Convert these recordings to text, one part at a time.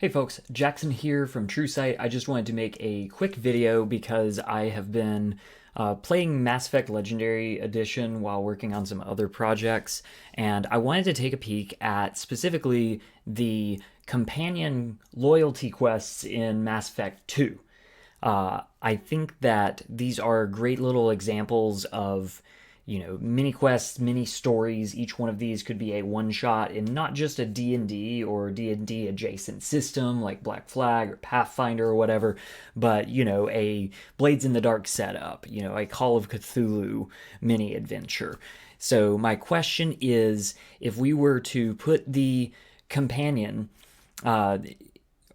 Hey folks, Jackson here from TrueSight. I just wanted to make a quick video because I have been playing Mass Effect Legendary Edition while working on some other projects, and I wanted to take a peek at specifically the companion loyalty quests in Mass Effect 2. I think that these are great little examples of mini quests, mini stories. Each one of these could be a one shot in not just a D&D or D&D adjacent system like Black Flag or Pathfinder or whatever, but a Blades in the Dark setup, a Call of Cthulhu mini adventure. So my question is, if we were to put the companion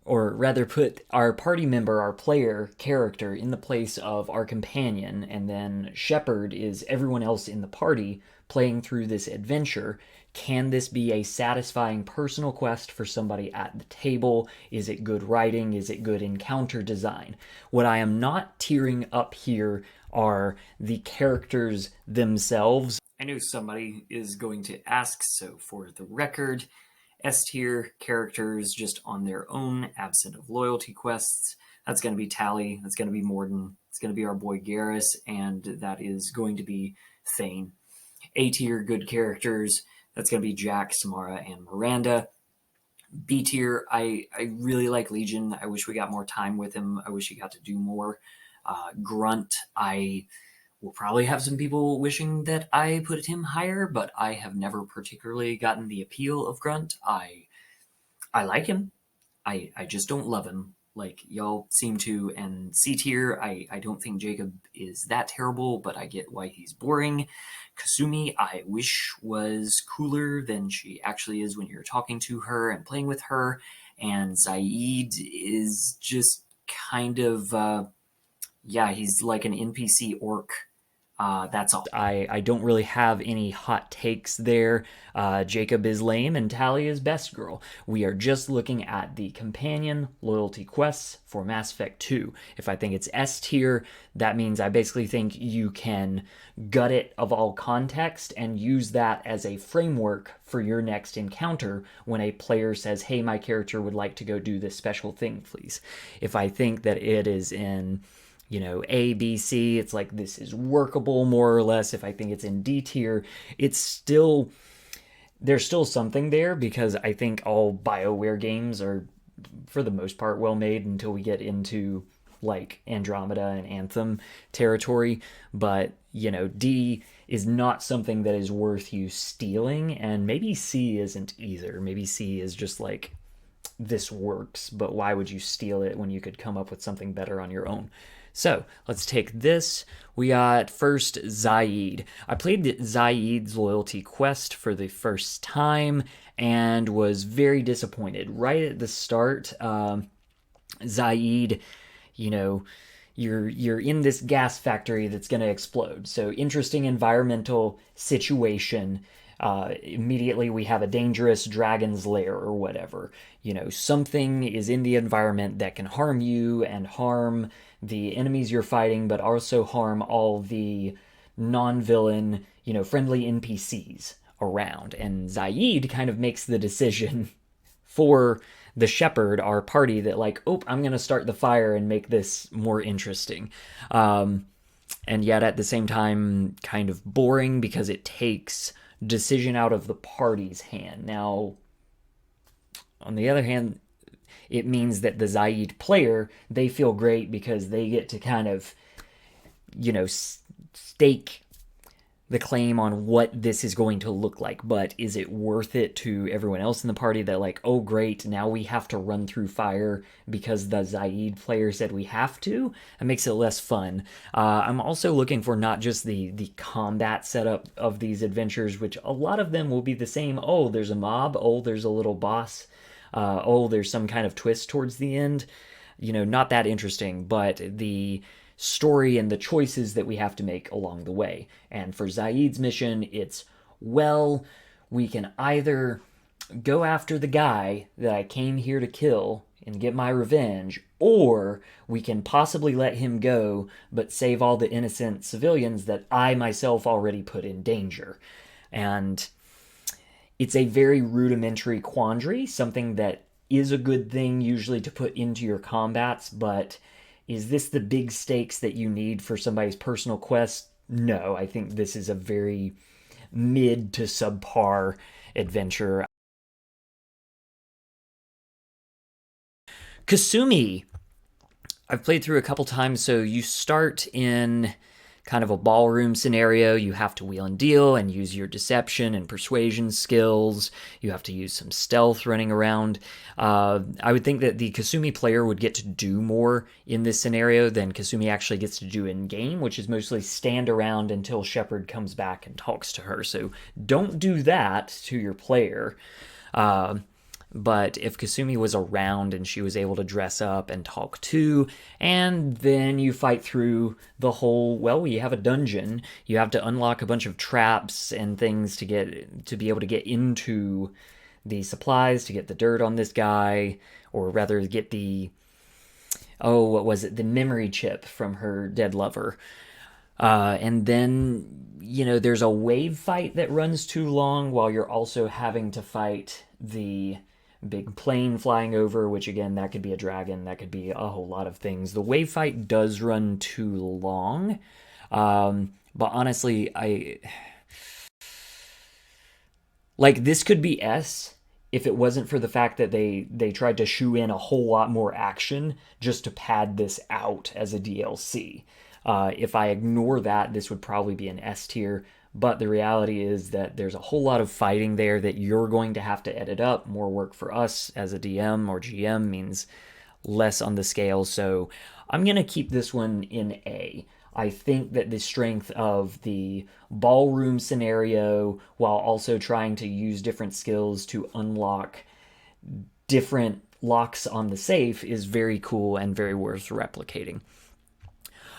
or rather put our party member, our player character, in the place of our companion, and then Shepard is everyone else in the party playing through this adventure. Can this be a satisfying personal quest for somebody at the table? Is it good writing? Is it good encounter design? What I am not tearing up here are the characters themselves. I know somebody is going to ask, so for the record, S tier characters just on their own, absent of loyalty quests. That's going to be Tali, that's going to be Mordin, it's going to be our boy Garrus, and that is going to be Thane. A tier good characters, that's going to be Jack, Samara, and Miranda. B tier, I really like Legion. I wish we got more time with him. I wish he got to do more. Grunt, I will probably have some people wishing that I put him higher, but I have never particularly gotten the appeal of Grunt. I like him. I just don't love him like y'all seem to. And C tier, I don't think Jacob is that terrible, but I get why he's boring. Kasumi, I wish was cooler than she actually is when you're talking to her and playing with her. And Zaeed is just kind of, yeah, he's like an NPC orc. That's all. I don't really have any hot takes there. Jacob is lame and Tali is best girl. We are just looking at the companion loyalty quests for Mass Effect 2. If I think it's S tier, that means I basically think you can gut it of all context and use that as a framework for your next encounter when a player says, hey, my character would like to go do this special thing, please. If I think that it is in A, B, C, it's like this is workable more or less. If I think it's in D tier, there's still something there because I think all BioWare games are, for the most part, well made until we get into like Andromeda and Anthem territory. But, D is not something that is worth you stealing, and maybe C isn't either. Maybe C is just like, this works, but why would you steal it when you could come up with something better on your own? So let's take this. We got first Zaeed. I played Zaeed's loyalty quest for the first time and was very disappointed. Right at the start, Zaeed, you're in this gas factory that's going to explode. So interesting environmental situation. Immediately we have a dangerous dragon's lair or whatever. Something is in the environment that can harm you and harm the enemies you're fighting, but also harm all the non-villain, friendly NPCs around. And Zaeed kind of makes the decision for the Shepherd, our party, that like, oh, I'm going to start the fire and make this more interesting. And yet at the same time, kind of boring because it takes decision out of the party's hand. Now, on the other hand, it means that the Zaeed player, they feel great because they get to kind of, stake the claim on what this is going to look like. But is it worth it to everyone else in the party that like, oh great, now we have to run through fire because the Zaeed player said we have to? That makes it less fun. I'm also looking for not just the combat setup of these adventures, which a lot of them will be the same. Oh, there's a mob. Oh, there's a little boss. Oh, there's some kind of twist towards the end. Not that interesting, but the story and the choices that we have to make along the way. And for Zaeed's mission, it's, well, we can either go after the guy that I came here to kill and get my revenge, or we can possibly let him go but save all the innocent civilians that I myself already put in danger. And it's a very rudimentary quandary, something that is a good thing usually to put into your combats, but is this the big stakes that you need for somebody's personal quest? No, I think this is a very mid to subpar adventure. Kasumi, I've played through a couple times, so you start in kind of a ballroom scenario. You have to wheel and deal and use your deception and persuasion skills. You have to use some stealth running around. I would think that the Kasumi player would get to do more in this scenario than Kasumi actually gets to do in game, which is mostly stand around until Shepard comes back and talks to her. So don't do that to your player. But if Kasumi was around and she was able to dress up and talk too, and then you fight through the whole, well, you have a dungeon, you have to unlock a bunch of traps and things to be able to get into the supplies, to get the dirt on this guy, or rather get the, oh, what was it, the memory chip from her dead lover. And then, there's a wave fight that runs too long while you're also having to fight the big plane flying over, which again, that could be a dragon, that could be a whole lot of things. The wave fight does run too long. But honestly, this could be S if it wasn't for the fact that they tried to shoe in a whole lot more action just to pad this out as a DLC. If I ignore that, this would probably be an S tier. But the reality is that there's a whole lot of fighting there that you're going to have to edit up. More work for us as a DM or GM means less on the scale. So I'm going to keep this one in A. I think that the strength of the ballroom scenario, while also trying to use different skills to unlock different locks on the safe, is very cool and very worth replicating.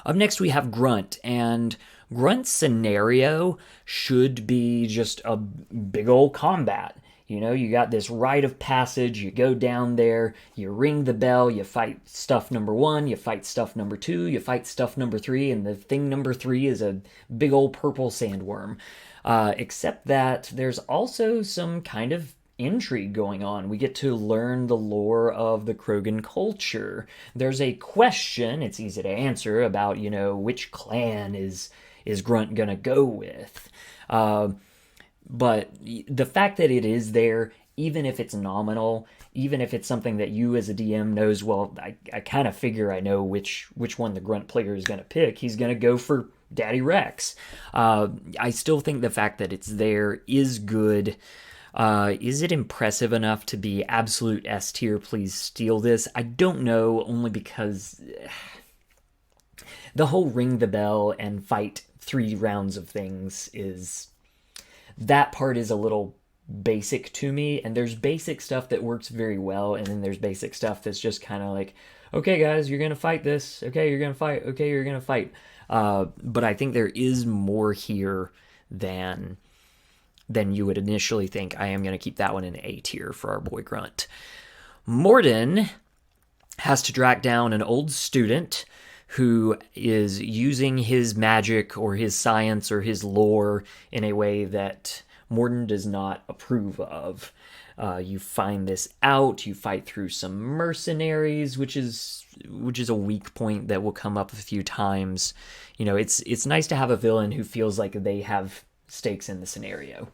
Up next, we have Grunt, and Grunt's scenario should be just a big old combat. You got this rite of passage, you go down there, you ring the bell, you fight stuff number 1, you fight stuff number 2, you fight stuff number 3, and the thing number 3 is a big old purple sandworm. Except that there's also some kind of intrigue going on. We get to learn the lore of the Krogan culture. There's a question, it's easy to answer, about, which clan is Grunt gonna go with. But the fact that it is there, even if it's nominal, even if it's something that you as a DM knows, well, I kind of figure I know which one the Grunt player is going to pick. He's going to go for Daddy Rex. I still think the fact that it's there is good. Is it impressive enough to be absolute S tier? Please steal this. I don't know, only because the whole ring the bell and fight 3 rounds of things that part is a little basic to me, and there's basic stuff that works very well, and then there's basic stuff that's just kind of like, okay guys, you're gonna fight this, okay, you're gonna fight, okay, you're gonna fight. But I think there is more here than you would initially think. I am gonna keep that one in A tier for our boy Grunt. Mordin has to track down an old student who is using his magic or his science or his lore in a way that Mordin does not approve of. You find this out, you fight through some mercenaries, which is a weak point that will come up a few times. It's nice to have a villain who feels like they have stakes in the scenario.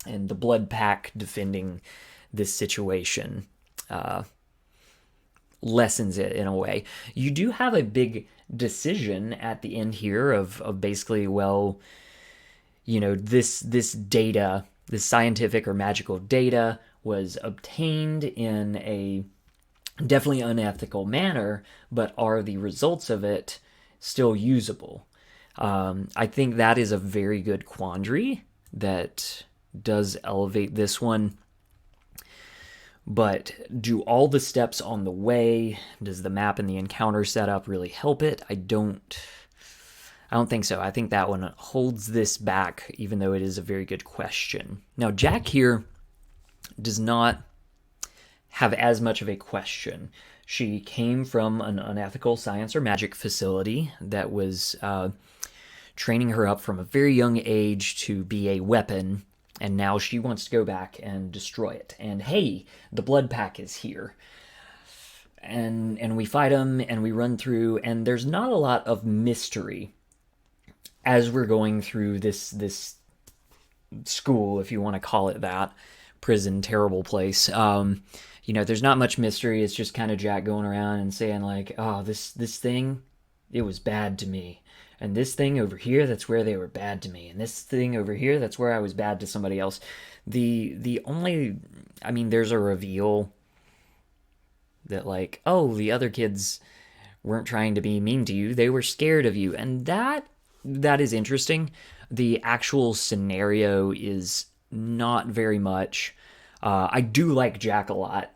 And the Blood Pack defending this situation lessens it in a way. You do have a big decision at the end here of basically, well, this data, this scientific or magical data was obtained in a definitely unethical manner, but are the results of it still usable? I think that is a very good quandary that does elevate this one. But do all the steps on the way, does the map and the encounter setup really help it? I don't think so. I think that one holds this back, even though it is a very good question. Now, Jack here does not have as much of a question. She came from an unethical science or magic facility that was training her up from a very young age to be a weapon And now she wants to go back and destroy it. And hey, the Blood Pack is here. And we fight them and we run through, and there's not a lot of mystery as we're going through this school, if you want to call it that, prison, terrible place. There's not much mystery. It's just kind of Jack going around and saying like, oh, this thing, it was bad to me. And this thing over here, that's where they were bad to me. And this thing over here, that's where I was bad to somebody else. There's a reveal that like, oh, the other kids weren't trying to be mean to you. They were scared of you. And that is interesting. The actual scenario is not very much. I do like Jack a lot.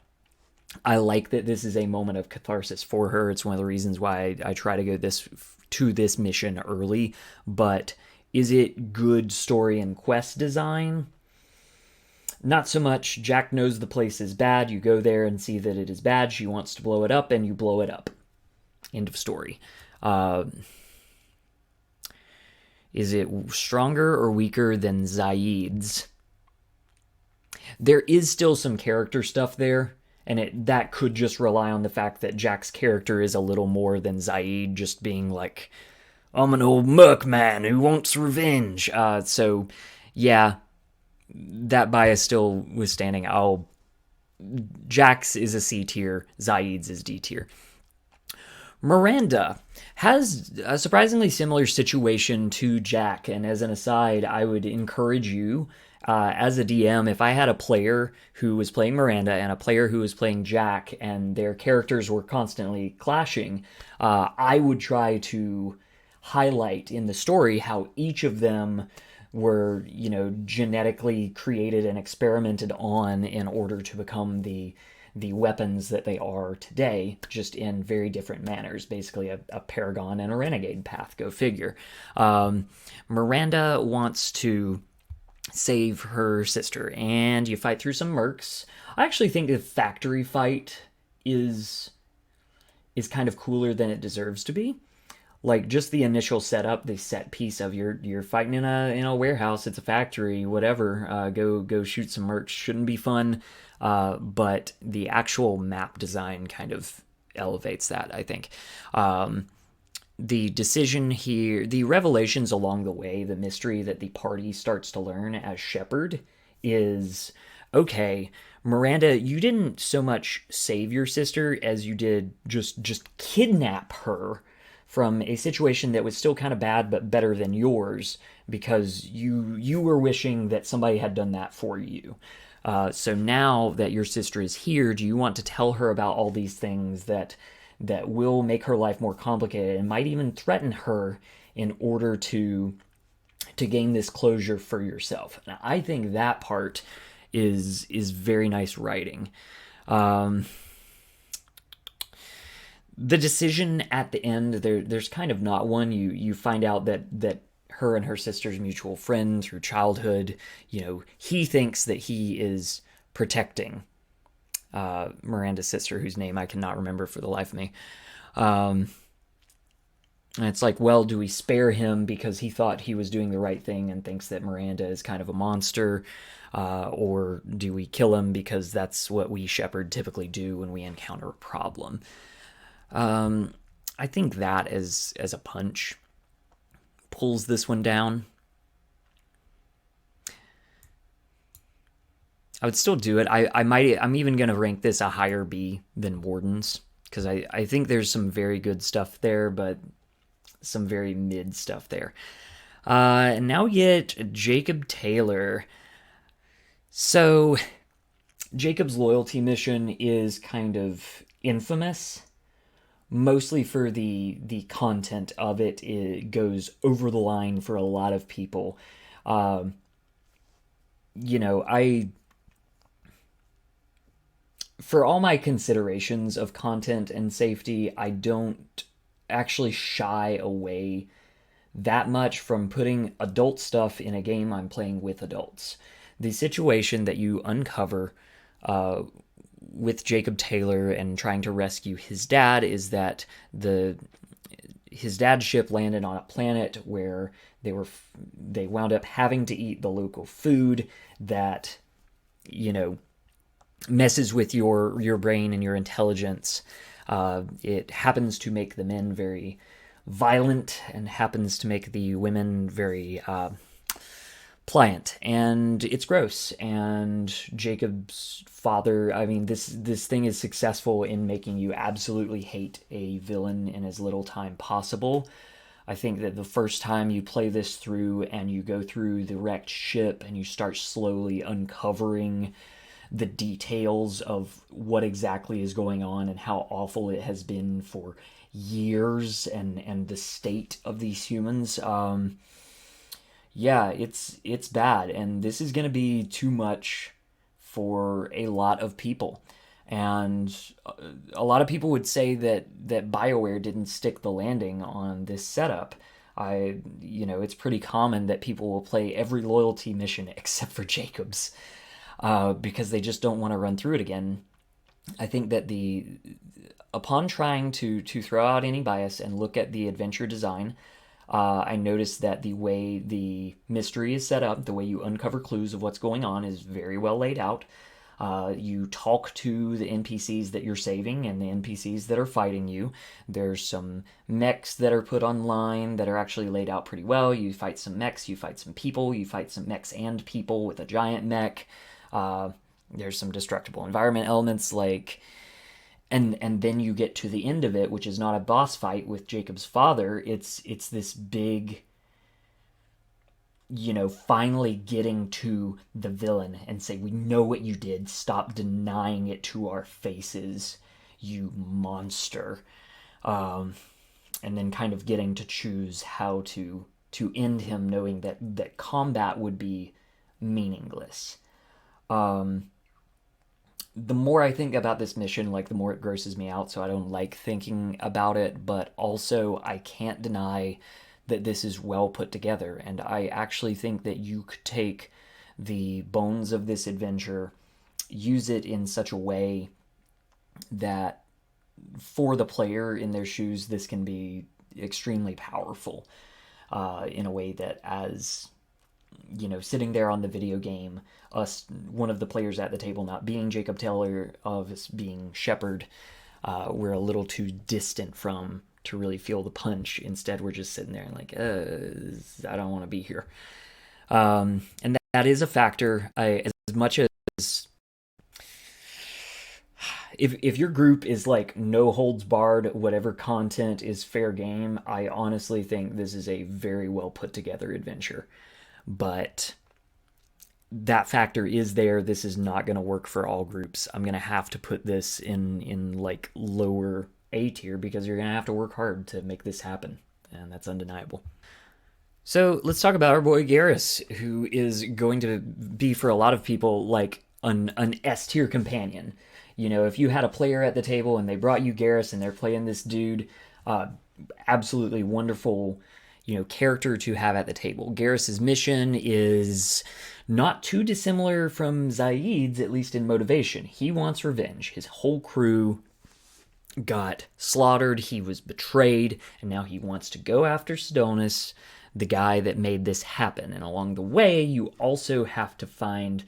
I like that this is a moment of catharsis for her. It's one of the reasons why I try to go to this mission early. But is it good story and quest design? Not so much. Jack knows the place is bad. You go there and see that it is bad. She wants to blow it up, and you blow it up. End of story. Is it stronger or weaker than Zaeed's? There is still some character stuff there, and that could just rely on the fact that Jack's character is a little more than Zaeed, just being like, I'm an old merc man who wants revenge. So, yeah, that bias still was standing. Jack's is a C tier, Zaeed's is D tier. Miranda has a surprisingly similar situation to Jack, and as an aside, I would encourage you, as a DM, if I had a player who was playing Miranda and a player who was playing Jack, and their characters were constantly clashing, I would try to highlight in the story how each of them were, genetically created and experimented on in order to become the weapons that they are today, just in very different manners. Basically a paragon and a renegade path, go figure. Miranda wants to save her sister, and you fight through some mercs. I actually think the factory fight is kind of cooler than it deserves to be. Like, just the initial setup, the set piece of you're fighting in a warehouse, it's a factory, whatever. Go shoot some mercs. Shouldn't be fun, but the actual map design kind of elevates that, I think. The decision here, the revelations along the way, the mystery that the party starts to learn as Shepherd is, okay, Miranda, you didn't so much save your sister as you did just kidnap her from a situation that was still kind of bad but better than yours, because you were wishing that somebody had done that for you. So now that your sister is here, do you want to tell her about all these things that will make her life more complicated and might even threaten her in order to gain this closure for yourself? And I think that part is very nice writing. The decision at the end, there's kind of not one. You find out that her and her sister's mutual friend through childhood, he thinks that he is protecting Miranda's sister, whose name I cannot remember for the life of me. And it's like, well, do we spare him because he thought he was doing the right thing and thinks that Miranda is kind of a monster? Or do we kill him because that's what we Shepherd typically do when we encounter a problem? I think that as a punch pulls this one down. I would still do it. I'm even going to rank this a higher B than Mordin's, because I think there's some very good stuff there, but some very mid stuff there. And now we get Jacob Taylor. So Jacob's loyalty mission is kind of infamous, mostly for the content of it. It goes over the line for a lot of people. For all my considerations of content and safety, I don't actually shy away that much from putting adult stuff in a game I'm playing with adults. The situation that you uncover with Jacob Taylor and trying to rescue his dad is that his dad's ship landed on a planet where they wound up having to eat the local food that, you know, messes with your brain and your intelligence. It happens to make the men very violent and happens to make the women very pliant, and it's gross. And Jacob's father, I mean, this thing is successful in making you absolutely hate a villain in as little time possible. I think that the first time you play this through and you go through the wrecked ship and you start slowly uncovering the details of what exactly is going on and how awful it has been for years, and the state of these humans, yeah, it's bad, and this is going to be too much for a lot of people. And a lot of people would say that BioWare didn't stick the landing on this setup. It's pretty common that people will play every loyalty mission except for Jacob's, because they just don't want to run through it again. I think that upon trying to throw out any bias and look at the adventure design, I noticed that the way the mystery is set up, the way you uncover clues of what's going on, is very well laid out. You talk to the NPCs that you're saving and the NPCs that are fighting you. There's some mechs that are put online that are actually laid out pretty well. You fight some mechs, you fight some people, you fight some mechs and people with a giant mech. There's some destructible environment elements, like, and then you get to the end of it, which is not a boss fight with Jacob's father. It's this big, finally getting to the villain and say, we know what you did. Stop denying it to our faces, you monster. And then kind of getting to choose how to end him, knowing that combat would be meaningless. The more I think about this mission, like, the more it grosses me out, so I don't like thinking about it, but also I can't deny that this is well put together, and I actually think that you could take the bones of this adventure, use it in such a way that for the player in their shoes, this can be extremely powerful, in a way that, as sitting there on the video game, one of the players at the table not being Jacob Taylor, of us being Shepard, we're a little too distant from to really feel the punch. Instead, we're just sitting there and like, I don't want to be here. And that is a factor. As much as if your group is like no holds barred, whatever content is fair game, I honestly think this is a very well put together adventure. But that factor is there. This is not going to work for all groups. I'm going to have to put this in like lower A tier, because you're going to have to work hard to make this happen, and that's undeniable. So let's talk about our boy Garrus, who is going to be, for a lot of people, like an S tier companion. If you had a player at the table and they brought you Garrus and they're playing this dude, absolutely wonderful character to have at the table. Garrus's mission is not too dissimilar from Zaeed's, at least in motivation. He wants revenge. His whole crew got slaughtered, he was betrayed, and now he wants to go after Sidonus, the guy that made this happen. And along the way, you also have to find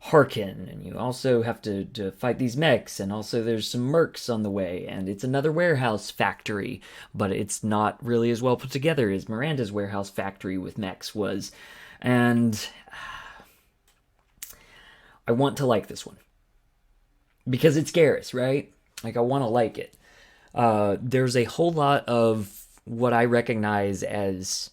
Harkin, and you also have to fight these mechs, and also there's some mercs on the way, and it's another warehouse factory, but it's not really as well put together as Miranda's warehouse factory with mechs was. And I want to like this one, because it's Garrus, right? Like, I want to like it. There's a whole lot of what I recognize as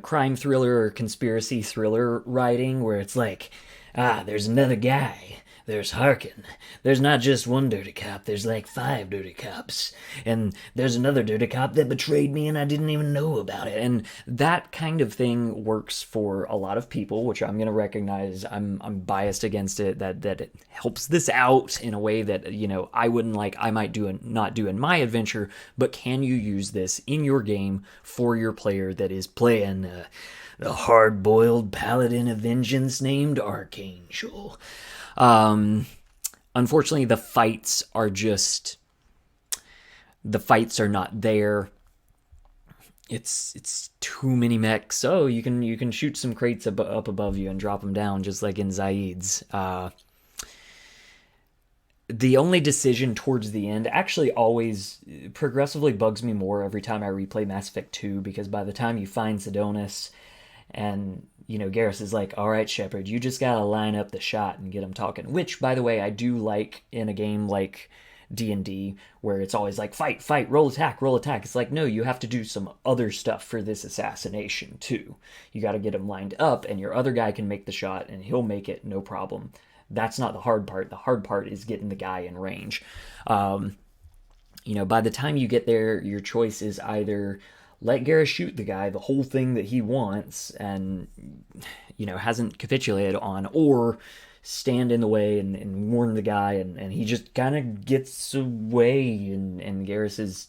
crime thriller or conspiracy thriller writing, where it's like, there's another guy, there's Harkin, there's not just one dirty cop, there's like 5 dirty cops, and there's another dirty cop that betrayed me and I didn't even know about it. And that kind of thing works for a lot of people, which I'm going to recognize. I'm biased against it, that it helps this out in a way that I wouldn't like, I might not do in my adventure. But can you use this in your game for your player that is playing the hard-boiled paladin of vengeance named Archangel? Unfortunately, the fights are just, the fights are not there. It's too many mechs. Oh, you can shoot some crates up above you and drop them down, just like in Zaeed's. The only decision towards the end actually always progressively bugs me more every time I replay Mass Effect 2, because by the time you find Sidonis and, Garrus is like, all right, Shepard, you just gotta line up the shot and get them talking. Which, by the way, I do like in a game like D&D, where it's always like, fight, fight, roll attack, roll attack. It's like, no, you have to do some other stuff for this assassination, too. You gotta get them lined up, and your other guy can make the shot, and he'll make it, no problem. That's not the hard part. The hard part is getting the guy in range. By the time you get there, your choice is either let Garrus shoot the guy, the whole thing that he wants and, hasn't capitulated on, or stand in the way and warn the guy, and he just kind of gets away, and Garrus is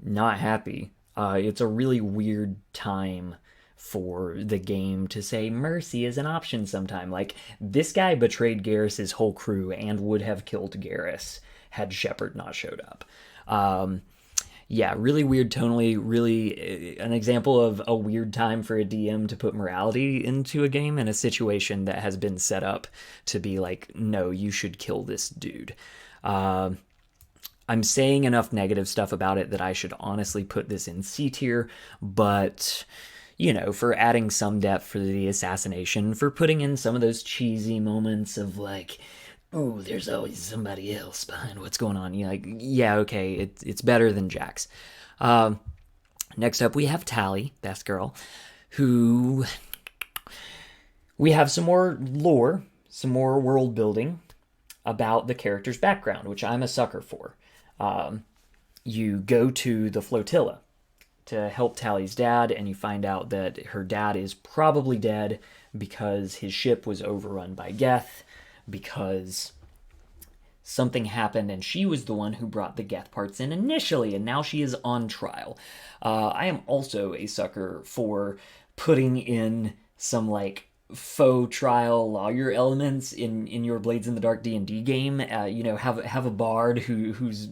not happy. It's a really weird time for the game to say mercy is an option sometime. Like, this guy betrayed Garrus's whole crew and would have killed Garrus had Shepard not showed up. Yeah, really weird tonally, really an example of a weird time for a DM to put morality into a game in a situation that has been set up to be like, no, you should kill this dude. I'm saying enough negative stuff about it that I should honestly put this in C tier, but for adding some depth for the assassination, for putting in some of those cheesy moments of like, oh, there's always somebody else behind what's going on. You're like, yeah, okay, it's better than Jax. Next up, we have Tali, best girl, who we have some more lore, some more world building about the character's background, which I'm a sucker for. You go to the flotilla to help Tali's dad, and you find out that her dad is probably dead because his ship was overrun by Geth, because something happened and she was the one who brought the Geth parts in initially, and now she is on trial. I am also a sucker for putting in some like faux trial lawyer elements in your Blades in the Dark D&D game. Have a bard who's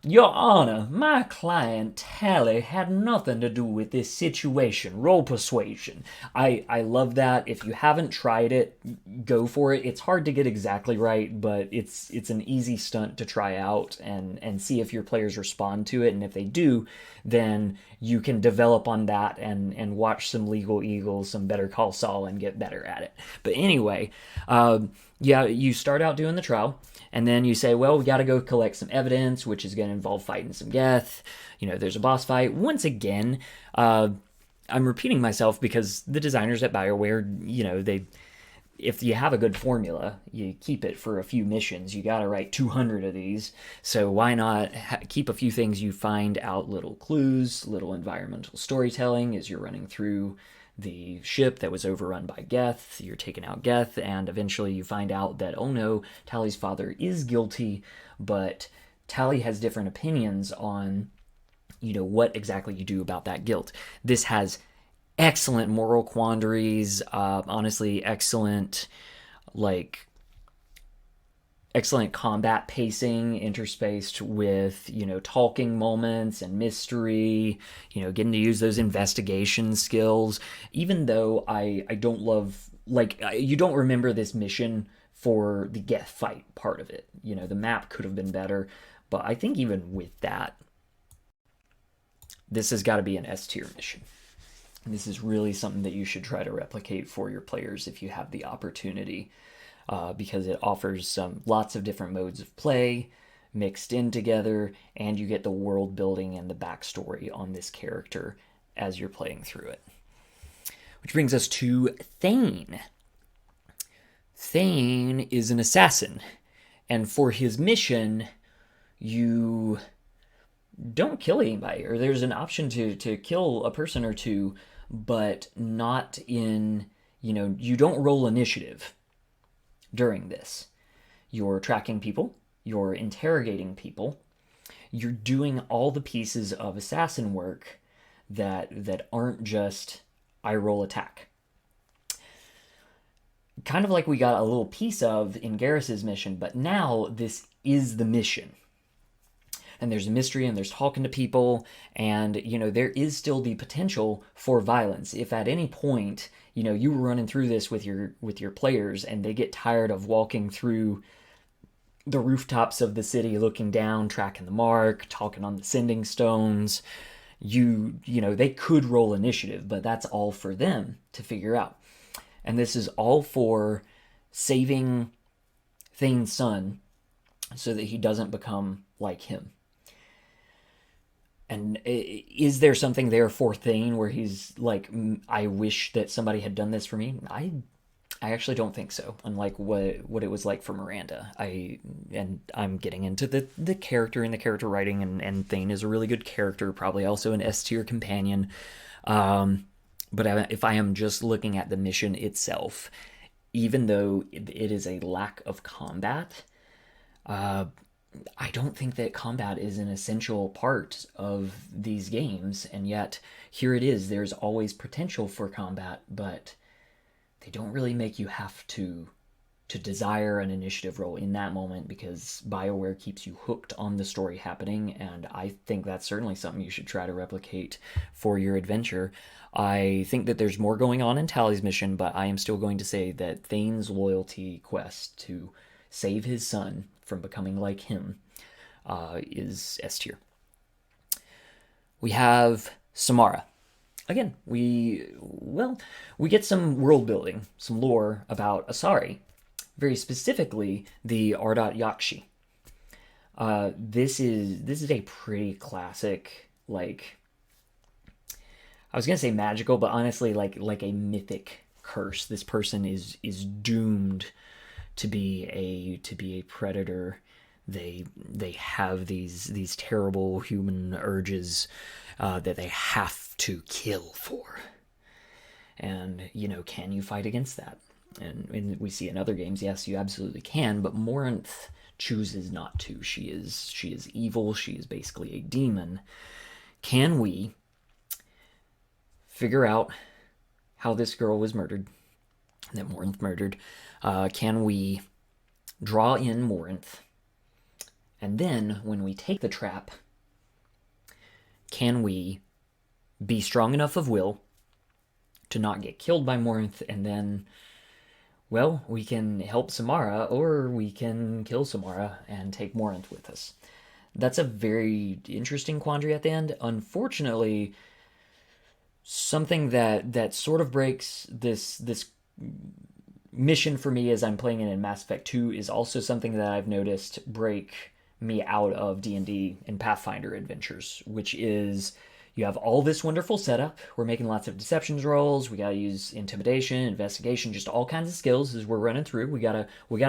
Your Honor, my client Tali had nothing to do with this situation. Roll persuasion. I love that. If you haven't tried it, go for it. It's hard to get exactly right, but it's an easy stunt to try out and see if your players respond to it, and if they do, then you can develop on that and watch some Legal Eagles, some Better Call Saul, and get better at it. But anyway, you start out doing the trial, and then you say, well, we got to go collect some evidence, which is going to involve fighting some Geth. There's a boss fight. Once again, I'm repeating myself because the designers at BioWare, if you have a good formula, you keep it for a few missions. You got to write 200 of these. So why not keep a few things? You find out little clues, little environmental storytelling as you're running through the ship that was overrun by Geth. You're taking out Geth, and eventually you find out that, oh no, Tali's father is guilty, but Tali has different opinions on, what exactly you do about that guilt. This has excellent moral quandaries, honestly, excellent combat pacing interspaced with, talking moments and mystery, getting to use those investigation skills. Even though I don't love, you don't remember this mission for the Geth fight part of it. The map could have been better, but I think even with that, this has got to be an S tier mission. This is really something that you should try to replicate for your players if you have the opportunity, because it offers lots of different modes of play mixed in together, and you get the world building and the backstory on this character as you're playing through it. Which brings us to Thane. Thane is an assassin, and for his mission, you don't kill anybody, or there's an option to kill a person or two, but not in, you don't roll initiative during this. You're tracking people, you're interrogating people, you're doing all the pieces of assassin work that aren't just I roll attack. Kind of like we got a little piece of in Garrus's mission, but now this is the mission. and there's a mystery, and there's talking to people, and there is still the potential for violence. If at any point you were running through this with your players and they get tired of walking through the rooftops of the city, looking down, tracking the mark, talking on the sending stones, they could roll initiative, but that's all for them to figure out. And this is all for saving Thane's son so that he doesn't become like him. And is there something there for Thane where he's like, I wish that somebody had done this for me? I actually don't think so. Unlike what it was like for Miranda. I'm getting into the character and the character writing, and Thane is a really good character, probably also an S tier companion. But if I am just looking at the mission itself, even though it is a lack of combat, I don't think that combat is an essential part of these games, and yet here it is. There's always potential for combat, but they don't really make you have to desire an initiative roll in that moment, because BioWare keeps you hooked on the story happening, and I think that's certainly something you should try to replicate for your adventure. I think that there's more going on in Tali's mission, but I am still going to say that Thane's loyalty quest to save his son from becoming like him is S tier. We have Samara. Again, we get some world building, some lore about Asari, very specifically the Ardat Yakshi. This is a pretty classic, like, I was gonna say magical, but honestly, like a mythic curse. This person is doomed to be a predator. They have these terrible human urges that they have to kill for. And can you fight against that? And we see in other games, yes, you absolutely can, but Morinth chooses not to. She is evil. She is basically a demon. Can we figure out how this girl was murdered, that Morinth murdered? Can we draw in Morinth? And then, when we take the trap, can we be strong enough of will to not get killed by Morinth, and then, well, we can help Samara, or we can kill Samara and take Morinth with us. That's a very interesting quandary at the end. Unfortunately, something that sort of breaks this mission for me as I'm playing it in Mass Effect 2 is also something that I've noticed break me out of D&D and Pathfinder adventures, which is you have all this wonderful setup. We're making lots of deceptions rolls. We gotta use intimidation, investigation, just all kinds of skills as we're running through. We gotta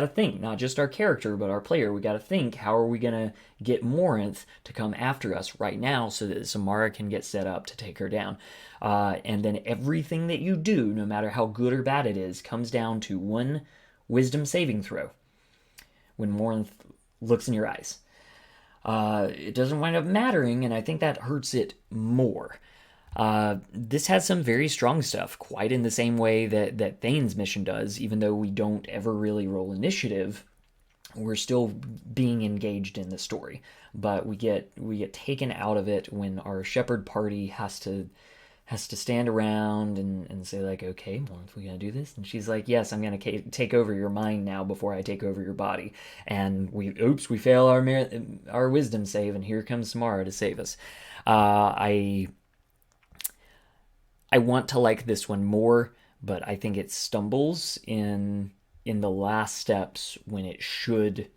think, not just our character, but our player. We gotta think, how are we gonna get Morinth to come after us right now so that Samara can get set up to take her down. And then everything that you do, no matter how good or bad it is, comes down to one wisdom saving throw when Morinth looks in your eyes. It doesn't wind up mattering, and I think that hurts it more. This has some very strong stuff, quite in the same way that Thane's mission does. Even though we don't ever really roll initiative, we're still being engaged in the story. But we get taken out of it when our shepherd party has to stand around and say, like, okay, well, are we gonna do this? And she's like, yes, I'm gonna take over your mind now before I take over your body. And we fail our wisdom save, and here comes Samara to save us. I want to like this one more, but I think it stumbles in the last steps when it should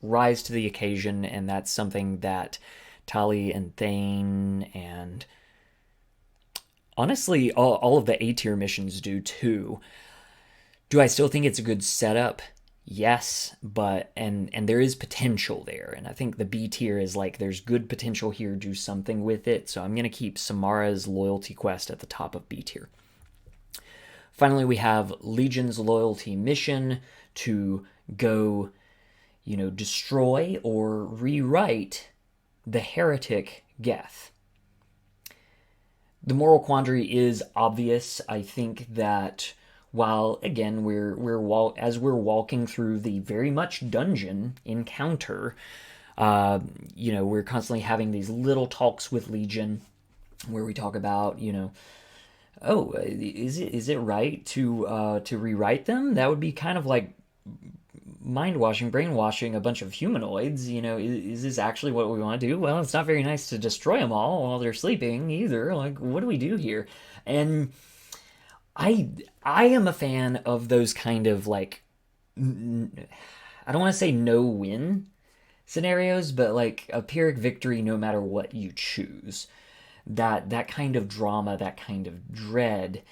rise to the occasion, and that's something that Tali and Thane and honestly all of the A-tier missions do too. Do I still think it's a good setup? Yes, but and there is potential there, and I think the B tier is like, there's good potential here, do something with it. So I'm going to keep Samara's loyalty quest at the top of B tier. Finally, we have Legion's loyalty mission to go, destroy or rewrite the heretic Geth. The moral quandary is obvious. I think that while, again, we're walking through the very much dungeon encounter, We're constantly having these little talks with Legion where we talk about, oh, is it right to rewrite them? That would be kind of like mind washing, brainwashing a bunch of humanoids. Is this actually what we want to do? Well, it's not very nice to destroy them all while they're sleeping either. Like, what do we do here? And I am a fan of those kind of like, I don't want to say no win scenarios, but like a Pyrrhic victory no matter what you choose. That kind of drama, that kind of dread,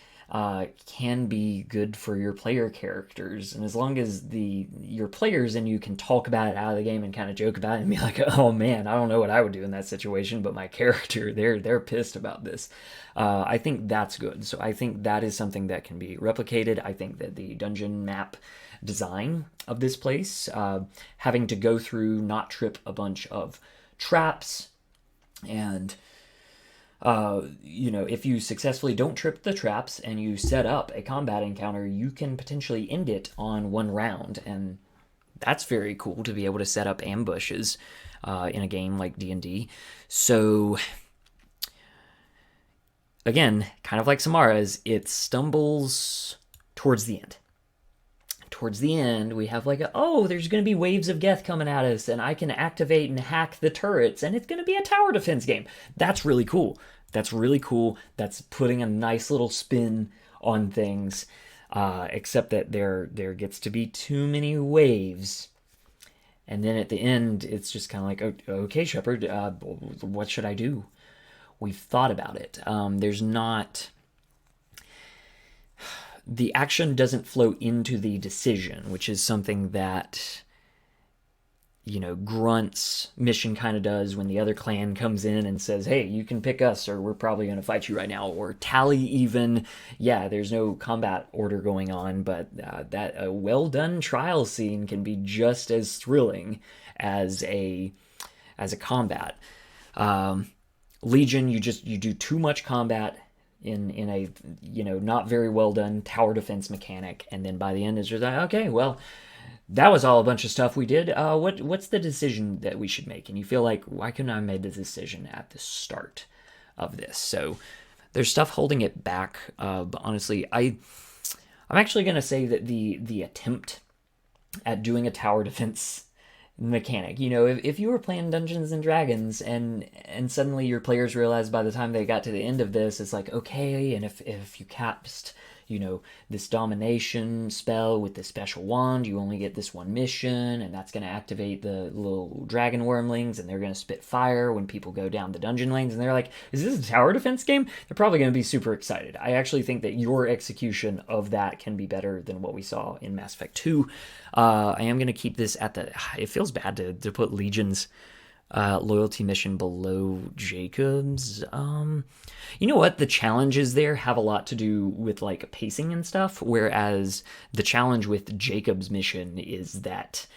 can be good for your player characters. And as long as your players and you can talk about it out of the game and kind of joke about it and be like, oh man, I don't know what I would do in that situation, but my character, they're pissed about this. I think that's good. So I think that is something that can be replicated. I think that the dungeon map design of this place, having to go through, not trip a bunch of traps, and if you successfully don't trip the traps and you set up a combat encounter, you can potentially end it on one round, and that's very cool to be able to set up ambushes in a game like D&D. So again, kind of like Samara's, it stumbles towards the end. Towards the end, we have like, there's going to be waves of death coming at us, and I can activate and hack the turrets, and it's going to be a tower defense game. That's really cool. That's putting a nice little spin on things, except that there gets to be too many waves. And then at the end, it's just kind of like, okay, Shepard, what should I do? We've thought about it. There's not... The action doesn't flow into the decision, which is something that, Grunt's mission kind of does when the other clan comes in and says, hey, you can pick us or we're probably going to fight you right now. Or Tali even, there's no combat order going on, but that a well-done trial scene can be just as thrilling as a combat. Legion, you do too much combat in a not very well done tower defense mechanic, and then by the end it's just like, okay, well, that was all a bunch of stuff we did. What's the decision that we should make? And you feel like, why couldn't I have made the decision at the start of this? So there's stuff holding it back, but honestly, I'm actually going to say that the attempt at doing a tower defense mechanic, if you were playing Dungeons and Dragons and suddenly your players realized by the time they got to the end of this, it's like, okay, and if you cast this domination spell with this special wand, you only get this one mission, and that's going to activate the little dragon wormlings, and they're going to spit fire when people go down the dungeon lanes, and they're like, is this a tower defense game? They're probably going to be super excited. I actually think that your execution of that can be better than what we saw in Mass Effect 2. I am going to keep this at it feels bad to put Legion's loyalty mission below Jacob's. You know what? The challenges there have a lot to do with like pacing and stuff, whereas the challenge with Jacob's mission is that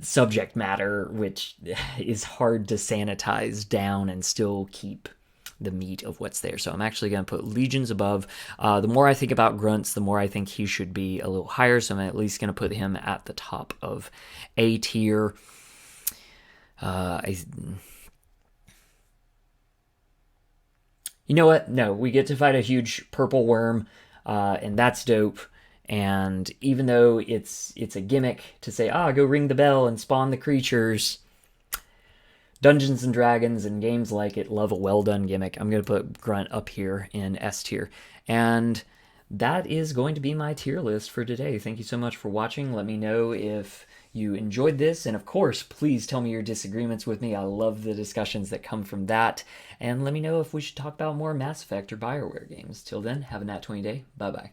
subject matter, which is hard to sanitize down and still keep the meat of what's there. So I'm actually going to put Legions above. The more I think about Grunts, the more I think he should be a little higher, so I'm at least going to put him at the top of A tier. You know what? No, we get to fight a huge purple worm, and that's dope. And even though it's a gimmick to say, go ring the bell and spawn the creatures, Dungeons and Dragons and games like it love a well-done gimmick. I'm going to put Grunt up here in S tier. And that is going to be my tier list for today. Thank you so much for watching. Let me know if you enjoyed this, and of course, please tell me your disagreements with me. I love the discussions that come from that, and let me know if we should talk about more Mass Effect or BioWare games. Till then, have a Nat 20 day. Bye-bye.